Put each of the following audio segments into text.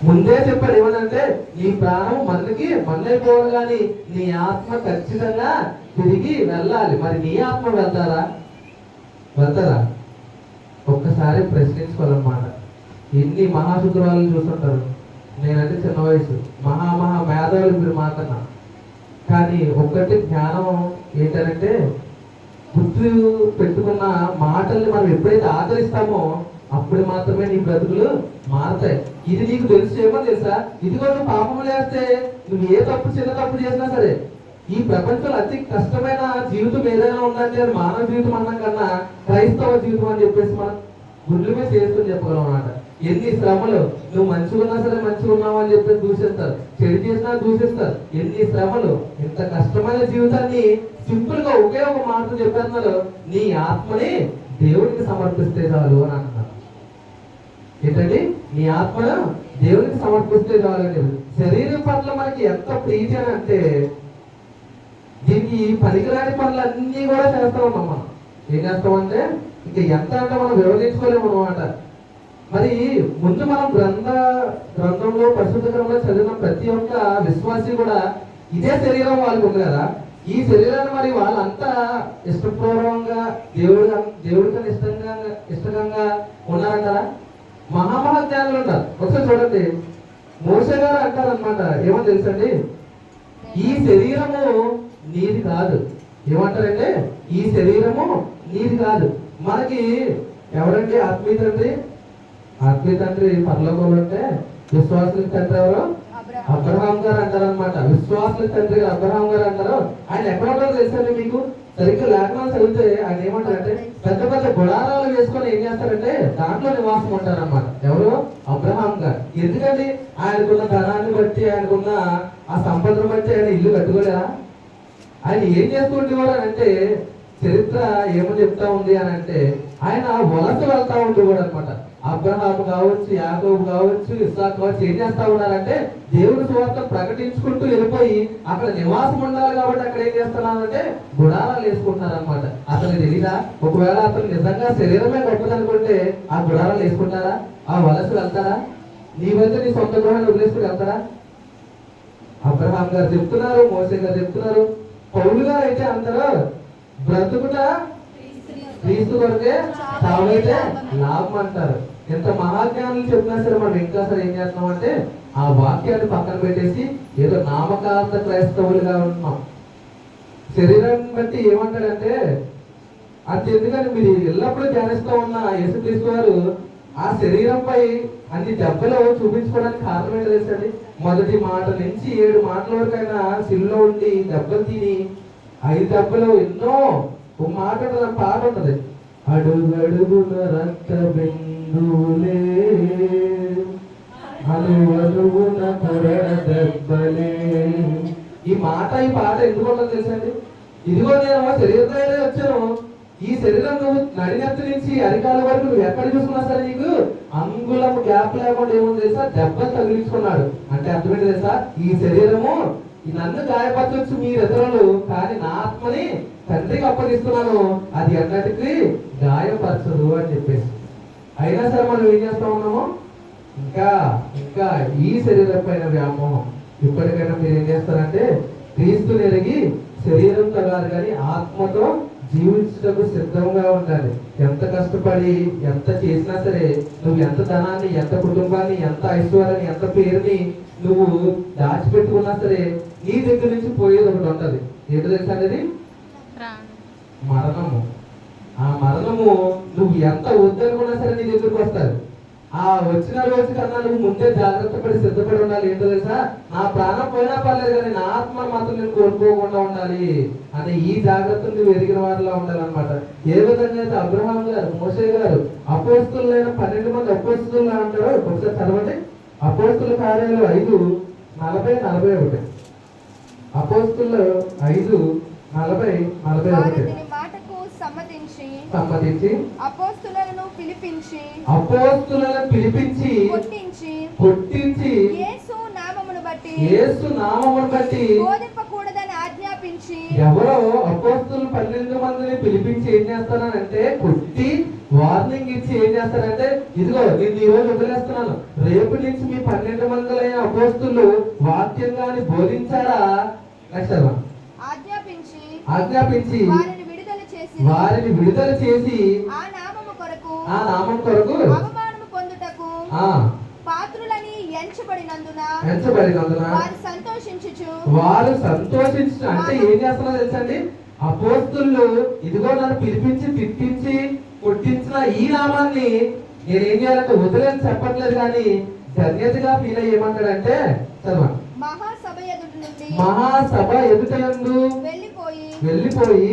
ముందే చెప్పాడు ఏమనంటే నీ ప్రాణం మన్నైపోవాలి కానీ నీ ఆత్మ ఖచ్చితంగా తిరిగి వెళ్ళాలి. మరి నీ ఆత్మ వెళ్తారా? ఒక్కసారి ప్రశ్నించుకోవాలన్నమాట. ఎన్ని మహాశుద్రాలను చూస్తుంటారు. నేనంటే చిన్న వయసు, మహా మేధావులు మీరు మాకన్నా. కానీ ఒక్కటి జ్ఞానం ఏంటంటే గుర్తు పెట్టుకున్న మాటల్ని మనం ఎప్పుడైతే ఆదరిస్తామో అప్పుడు మాత్రమే నీ బ్రతుకులు మారతాయి. ఇది నీకు ఏమో తెలుసా? ఇదిగో నువ్వు పాపం చేస్తే నువ్వు ఏ తప్పు చిన్న తప్పు చేసినా సరే ఈ ప్రపంచంలో అతి కష్టమైన జీవితం ఏదైనా ఉందంటే అది మానవ జీవితం అన్నాం కన్నా క్రైస్తవ జీవితం అని చెప్పేసి మనం గుండెల మీద చేసుకుని చెప్పగలం అన్నమాట. ఎన్ని శ్రమలు, నువ్వు మంచిగా ఉన్నా సరే మంచిగా ఉన్నావు అని చెప్పేసి దూషిస్తారు, చెడు చేసినా దూషిస్తారు. ఎన్ని శ్రమలు, ఇంత కష్టమైన జీవితాన్ని సింపుల్ గా ఒకే ఒక మాట చెప్పేస్తున్నారు, నీ ఆత్మని దేవుడికి సమర్పిస్తే చాలు అని అంటున్నారు. ఏంటండి? నీ ఆత్మను దేవుడికి సమర్పిస్తే చాలు అని. శరీరం పట్ల మనకి ఎంత ప్రీతి అని అంటే దీనికి పనికిరాని పనులు అన్ని కూడా చేస్తా ఉన్నాం మనం. ఏం చేస్తామంటే ఇంకా ఎంత అంటే మనం వివరించుకోలేము అనమాట. మరి ముందు మనం గ్రంథంలో పరిశుద్ధ గ్రంథంలో చదివిన ప్రతి ఒక్క విశ్వాసి కూడా ఇదే శరీరం వాళ్ళకు ఉంది కదా. ఈ శరీరాన్ని మరి వాళ్ళంతా ఇష్టపూర్వకంగా దేవుడికన్నా ఇష్టంగా ఉన్నారంటారా? మహాజ్ఞానులు ఉంటారు. ఒకసారి చూడండి, మోషే గారు అంటారు అనమాట, ఏమో తెలుసండి, ఈ శరీరము నీది కాదు. ఏమంటారంటే ఈ శరీరము నీది కాదు. మనకి ఎవరండి ఆత్మీయ తండ్రి? ఆత్మీయ తండ్రి పరలోకంలో అంటే విశ్వాసుల తండ్రి ఎవరు? అబ్రహాం గారు అంటారు అనమాట. విశ్వాసుల తండ్రి అబ్రహాం గారు అంటారు. ఆయన ఎక్కడ ఉంటారో తెలుసండి మీకు? సరిగ్గా లేఖనాలు చదివితే ఆయన ఏమంటారంటే పెద్ద పెద్ద గుడారాలు వేసుకొని ఏం చేస్తారంటే దాంట్లో నివాసం ఉంటారు అనమాట. ఎవరు? అబ్రహాం గారు. ఎందుకండి? ఆయనకున్న ధనాన్ని బట్టి, ఆయనకున్న ఆ సంపదను బట్టి ఆయన ఇల్లు కట్టుకోలేదా? ఆయన ఏం చేస్తూ ఉండేవారు అని అంటే చరిత్ర ఏమని చెప్తా ఉంది అని అంటే ఆయన వలస వెళ్తా ఉండేవాడు అనమాట. అబ్రహాము కావచ్చు, యాకోబు కావచ్చు, ఇస్సాకు కావచ్చు, ఏం చేస్తా ఉన్నారంటే దేవుని సువార్త ప్రకటించుకుంటూ వెళ్ళిపోయి అక్కడ నివాసం ఉండాలి కాబట్టి అక్కడ ఏం చేస్తున్నారంటే గుడారాలు వేసుకుంటున్నారు అనమాట. అతను తెలీదా? ఒకవేళ అతను నిజంగా శరీరమే గొప్పదనుకుంటే ఆ గుడారాలు వేసుకుంటారా? ఆ వలస వెళ్తారా? నీ వద్ద నీ సొంత గృహాన్ని వదిలేసుకుని వెళ్తారా? అబ్రహాం గారు చెప్తున్నారు, మోసే గారు చెప్తున్నారు, పౌలు గారు అయితే అందరూ బ్రతుకుట క్రీస్తు కొరకే, చావైతే లాభం అంటారు. ఎంత మహాజ్ఞానులు చెప్పినా సరే మనం ఇంకా సరే ఏం చేస్తున్నాం అంటే ఆ వాక్యాన్ని పక్కన పెట్టేసి ఏదో నామకార్థ క్రైస్తవులుగా ఉంటున్నాం. శరీరాన్ని బట్టి ఏమంటాడంటే అంతెందుకని మీరు ఎల్లప్పుడూ ధ్యానిస్తూ ఉన్న యేసుక్రీస్తు వారు ఆ శరీరంపై అన్ని దెబ్బలు చూపించుకోవడానికి కారణం ఏంటో తెలుసండి? మొదటి మాట నుంచి 7 మాటల వరకు ఆయన సిల్లో ఉండి దెబ్బలు తిని 5 దెబ్బలు ఎన్నో ఒక మాట ఉంటుంది, పాట ఉంటుంది, అడుగడుగున రక్త బిందువులే అడుగడుగున కొరడ దెబ్బలే. ఈ పాట ఎందుకు ఉంటుందో తెలుసండి? ఇదిగో నేను శరీరంలో వచ్చాను, ఈ శరీరం నువ్వు నడినెత్తి నుంచి అరికాల వరకు నువ్వు ఎక్కడ చూసుకున్నా సరే నీకు అంగుళం గ్యాప్ లేకుండా ఏముంది తెలుసా? దెబ్బలు తగిలించుకున్నాడు. అంటే అర్థమేంటి తెలుసా? ఈ శరీరము నన్ను గాయపరచవచ్చు మీరు ఇతరులు, కానీ నా ఆత్మని తండ్రికి అప్పగిస్తున్నాను, అది అన్నటికి గాయపరచదు అని చెప్పేసి. అయినా సరే మనం ఏం చేస్తా ఉన్నాము? ఇంకా ఈ శరీరం పైన వ్యామోహం. ఇప్పటికైనా మీరు ఏం చేస్తారంటే క్రీస్తుని ఎరిగి శరీరంతో కాదు కానీ ఆత్మతో జీవించటకు సిద్ధంగా ఉండాలి. ఎంత కష్టపడి ఎంత చేసినా సరే నువ్వు ఎంత ధనాన్ని, ఎంత కుటుంబాన్ని, ఎంత ఐశ్వర్యాన్ని, ఎంత పేరుని నువ్వు దాచిపెట్టుకున్నా సరే నీ దగ్గర నుంచి పోయేది ఒకటి ఉంటది. ఏంటో తెలుసా? అనేది మరణము. ఆ మరణము నువ్వు ఎంత వద్దనుకున్నా సరే నీ దగ్గరకు వస్తారు. ఆ వచ్చిన రోజు కన్నా నువ్వు ముందే జాగ్రత్త పడి సిద్ధపడి ఉండాలి. ఏంటో తెలుసా? నా ప్రాణం పోయినా పర్లేదు కానీ నా ఆత్మ మాత్రం నేను కోల్పోకుండా ఉండాలి అనే ఈ జాగ్రత్తలు నువ్వు ఎదిగిన వారిలో ఉండాలన్నమాట. ఏ విధంగా అయితే అబ్రహాం గారు, మోషే గారు అపోస్తులైన 12 మంది అపోస్తులు అంటారు. ఒకసారి చదవండి. అపోస్తుల కార్యాలు 5:40-41. అపోస్తులు 5:40-41. సమ్మతించి అపోస్తులను పిలిపించి కొట్టించి యేసు నామమును బట్టి బోధింపకూడదని ఆజ్ఞాపించి. ఎవరో అపోస్తులు 12 మందిని పిలిపించి ఏం చేస్తారంటే కొట్టి వార్నింగ్ ఇచ్చి ఏం చేస్తారంటే ఇదిగో నేను ఈ రోజు వదిలేస్తున్నాను, రేపు నుంచి మీ 12 మంది అపోస్తులు వాక్యం గాని బోధించారా? ఆజ్ఞాపించి వారిని విడుదల చేసి ఆ నామం కొరకు అవమానము పొందుటకు పాత్రులని ఎంచబడినందున వారు సంతోషించు అంటే ఏం చేస్తున్నారు తెలుసండి? అపోస్తులు ఇదిగో నన్ను పిలిపించి తిట్టించి కొట్టించిన ఈ నామాన్ని నేనేం చేయాలంటే వదిలేని చెప్పట్లేదు, కానీ ధన్యతగా ఫీల్ అయ్యి ఏమంటాడంటే చదవ మహాసభ ఎదుటయందు వెళ్ళిపోయి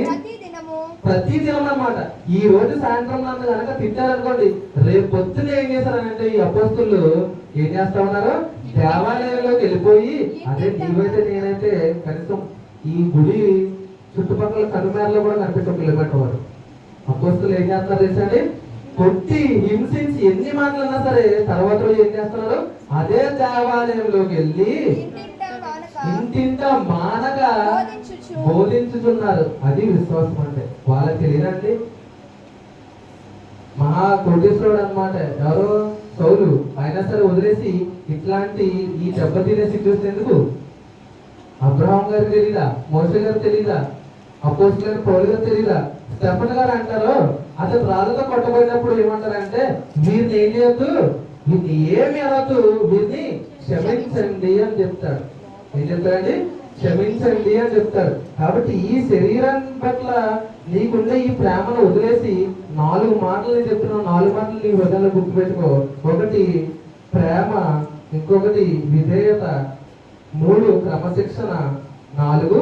ప్రతి దినం అన్నమాట. ఈ రోజు సాయంత్రం నన్ను కనుక తిట్టారనుకోండి, రేపు పొద్దున ఏం చేశారనంటే ఈ అపోస్తులు ఏం చేస్తా ఉన్నారు? దేవాలయంలోకి వెళ్ళిపోయి, అదే నీవైతే నేనైతే కనీసం ఈ గుడి చుట్టుపక్కల కనుమేరలో కూడా కనిపించే 1 కిలోమీటర్ వారు. అపోస్తులు ఏం చేస్తారు తెలుసండి? కొట్టి హింసించి ఎన్ని మాటలన్నా సరే తర్వాత రోజు ఏం చేస్తున్నారు? అదే దేవాలయంలోకి వెళ్ళి ఇంటింట మానగా బోధించుచున్నారు. అది విశ్వాసం అంటే. వాళ్ళకి తెలియదండి. మహా కోటేశ్వరుడు అన్నమాట. ఎవరో సౌలు. అయినా సరే వదిలేసి ఇట్లాంటి ఈ దెబ్బతినే సిచ్యువేషన్ ఎందుకు? అబ్రహాం గారికి తెలీదా? మోసే గారికి తెలీదా? అపోస్తలులు గారు, పౌలు గారు తెలీదా? స్టెఫన్ గారు అంటారు, అతను రాళ్ళతో కొట్టబడినప్పుడు ఏమంటారంటే, వీరిని ఏం చేయొద్దు, వీరిని ఏమి అనొద్దు, వీరిని క్షమించండి అని చెప్తాడు. ఏం చెప్తాడండి? క్షమించండి అని చెప్తాడు. కాబట్టి ఈ శరీరం పట్ల నీకుండే ఈ ప్రేమను వదిలేసి 4 మాటలు నేను చెప్తున్నాను. 4 మాటలు నీ హృదయంలో గుర్తుపెట్టుకో. 1 ప్రేమ, ఇంకొకటి విధేయత, 3 క్రమశిక్షణ, 4